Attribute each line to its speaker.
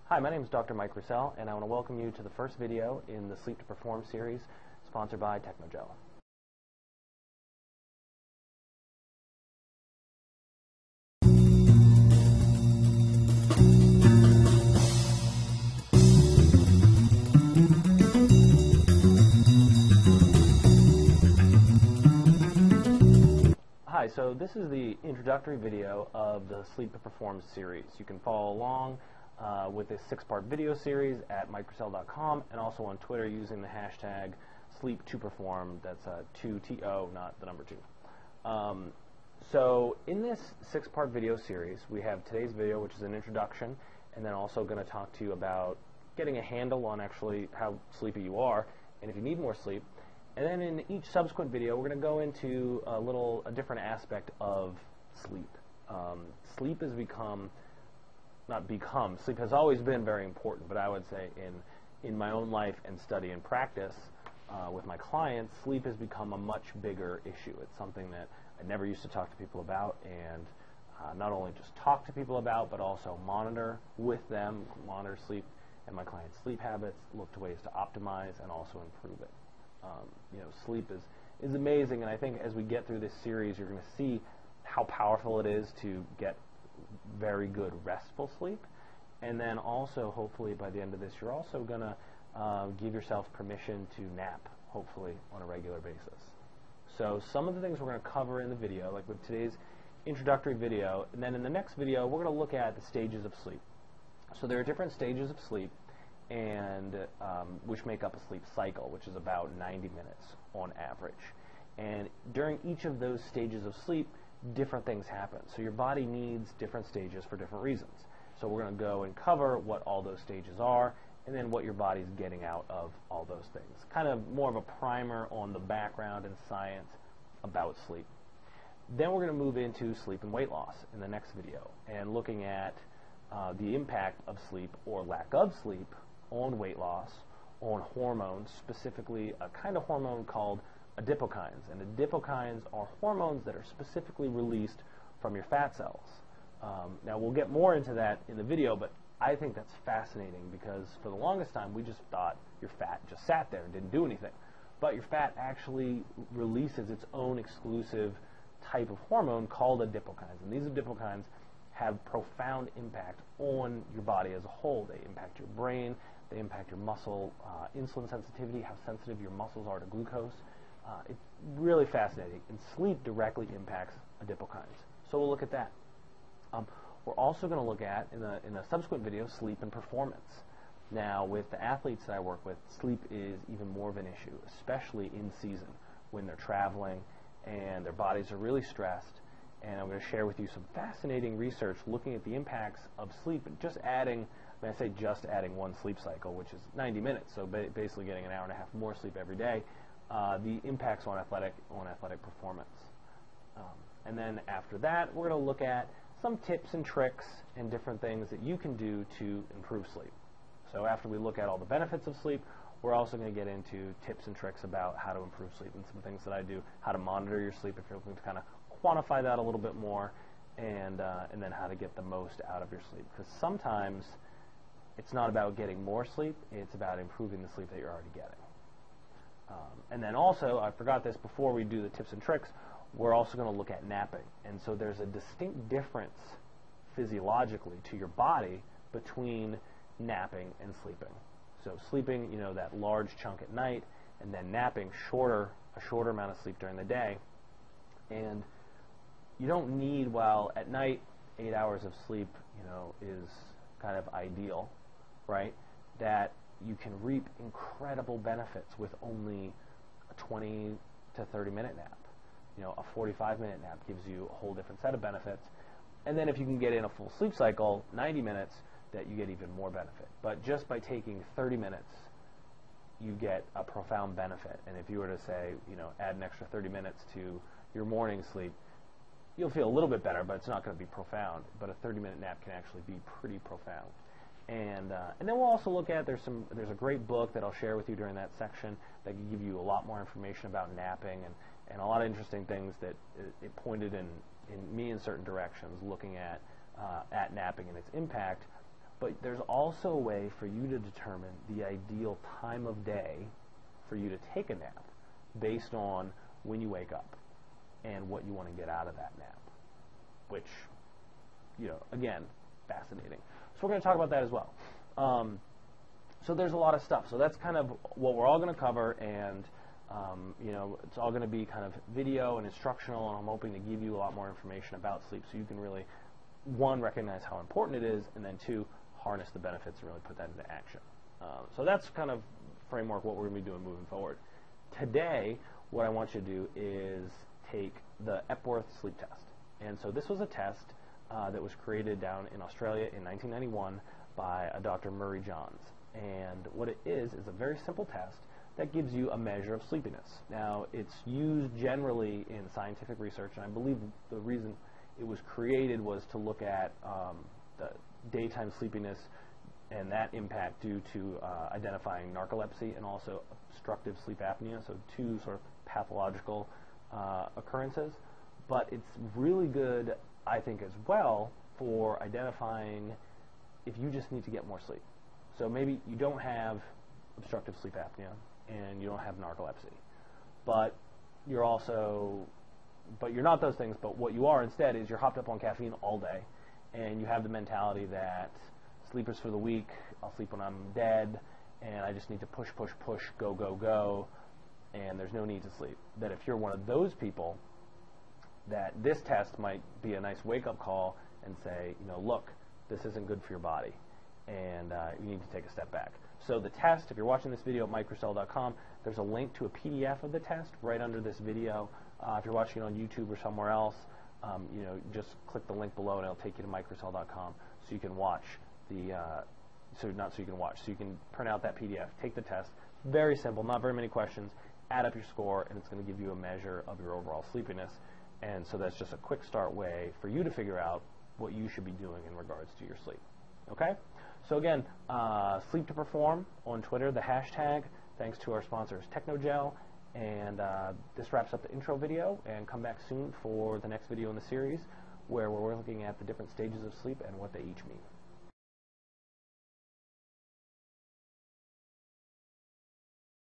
Speaker 1: Hi, my name is Dr. Mike Russell, and I want to welcome you to the first video in the Sleep to Perform series sponsored by Technogel. Hi, so this is the introductory video of the Sleep to Perform series. You can follow along with this 6-part video series at mikerussell.com and also on Twitter using the hashtag sleep2perform. That's 2TO, not the number 2. So in this 6-part video series, we have today's video, which is an introduction, and then also going to talk to you about getting a handle on actually how sleepy you are and if you need more sleep. And then in each subsequent video, we're going to go into a different aspect of sleep. Sleep has sleep has always been very important, but I would say in my own life and study and practice with my clients, sleep has become a much bigger issue. It's something that I never used to talk to people about, and not only just talk to people about, but also monitor with them, monitor sleep and my clients' sleep habits, look to ways to optimize and also improve it. Sleep is amazing, and I think as we get through this series, you're going to see how powerful it is to get very good restful sleep, and then also hopefully by the end of this you're also going to give yourself permission to nap, hopefully on a regular basis. So some of the things we're going to cover in the video, like with today's introductory video, and then in the next video we're going to look at the stages of sleep. So there are different stages of sleep, and which make up a sleep cycle, which is about 90 minutes on average. And during each of those stages of sleep, different things happen. So your body needs different stages for different reasons. So we're going to go and cover what all those stages are, and then what your body's getting out of all those things. Kind of more of a primer on the background and science about sleep. Then we're going to move into sleep and weight loss in the next video, and looking at the impact of sleep or lack of sleep on weight loss, on hormones, specifically a kind of hormone called adipokines. And adipokines are hormones that are specifically released from your fat cells. Now we'll get more into that in the video, but I think that's fascinating because for the longest time we just thought your fat just sat there and didn't do anything. But your fat actually releases its own exclusive type of hormone called adipokines. And these adipokines have profound impact on your body as a whole. They impact your brain, they impact your muscle insulin sensitivity, how sensitive your muscles are to glucose. It's really fascinating, and sleep directly impacts adipokines. So we'll look at that. We're also going to look at, in a subsequent video, sleep and performance. Now, with the athletes that I work with, sleep is even more of an issue, especially in season when they're traveling and their bodies are really stressed. And I'm going to share with you some fascinating research looking at the impacts of sleep and just adding, when I say just adding one sleep cycle, which is 90 minutes, so basically getting an hour and a half more sleep every day, the impacts on athletic performance. And then after that, we're going to look at some tips and tricks and different things that you can do to improve sleep. So after we look at all the benefits of sleep, we're also going to get into tips and tricks about how to improve sleep and some things that I do, how to monitor your sleep if you're looking to kind of quantify that a little bit more, and then how to get the most out of your sleep. Because sometimes it's not about getting more sleep, it's about improving the sleep that you're already getting. And then also, I forgot this before we do the tips and tricks, we're also going to look at napping. And so there's a distinct difference physiologically to your body between napping and sleeping. So sleeping, that large chunk at night, and then napping a shorter amount of sleep during the day. And you don't need, while at night 8 hours of sleep, is kind of ideal, right? That you can reap incredible benefits with only a 20 to 30 minute nap. A 45-minute nap gives you a whole different set of benefits. And then if you can get in a full sleep cycle, 90 minutes, that you get even more benefit. But just by taking 30 minutes, you get a profound benefit. And if you were to say, add an extra 30 minutes to your morning sleep, you'll feel a little bit better, but it's not going to be profound. But a 30-minute nap can actually be pretty profound. And then we'll also look at, there's a great book that I'll share with you during that section that can give you a lot more information about napping and a lot of interesting things that it pointed in me in certain directions, looking at napping and its impact but there's also a way for you to determine the ideal time of day for you to take a nap based on when you wake up and what you want to get out of that nap, which, again, fascinating. So we're going to talk about that as well. So there's a lot of stuff. So that's kind of what we're all going to cover, and it's all going to be kind of video and instructional, and I'm hoping to give you a lot more information about sleep so you can really, one, recognize how important it is, and then two, harness the benefits and really put that into action. So that's kind of framework what we're going to be doing moving forward. Today, what I want you to do is take the Epworth Sleep Test. And so this was a test that was created down in Australia in 1991 by a Dr. Murray Johns. And what it is a very simple test that gives you a measure of sleepiness. Now, it's used generally in scientific research, and I believe the reason it was created was to look at the daytime sleepiness and that impact due to identifying narcolepsy and also obstructive sleep apnea, so two sort of pathological occurrences. But it's really good, I think, as well for identifying if you just need to get more sleep. So maybe you don't have obstructive sleep apnea and you don't have narcolepsy, but you're not those things, but what you are instead is you're hopped up on caffeine all day, and you have the mentality that sleep is for the weak, I'll sleep when I'm dead, and I just need to push, push, push, go, go, go, and there's no need to sleep. That if you're one of those people, that this test might be a nice wake-up call and say, look, this isn't good for your body, and you need to take a step back. So the test, if you're watching this video at microcell.com, there's a link to a PDF of the test right under this video. If you're watching it on YouTube or somewhere else, just click the link below and it'll take you to microcell.com so you can watch so you can print out that PDF, take the test. Very simple, not very many questions, add up your score, and it's going to give you a measure of your overall sleepiness. And so that's just a quick start way for you to figure out what you should be doing in regards to your sleep. Okay? So again, Sleep to Perform on Twitter, the hashtag, thanks to our sponsors Technogel. And this wraps up the intro video, and come back soon for the next video in the series where we're looking at the different stages of sleep and what they each mean.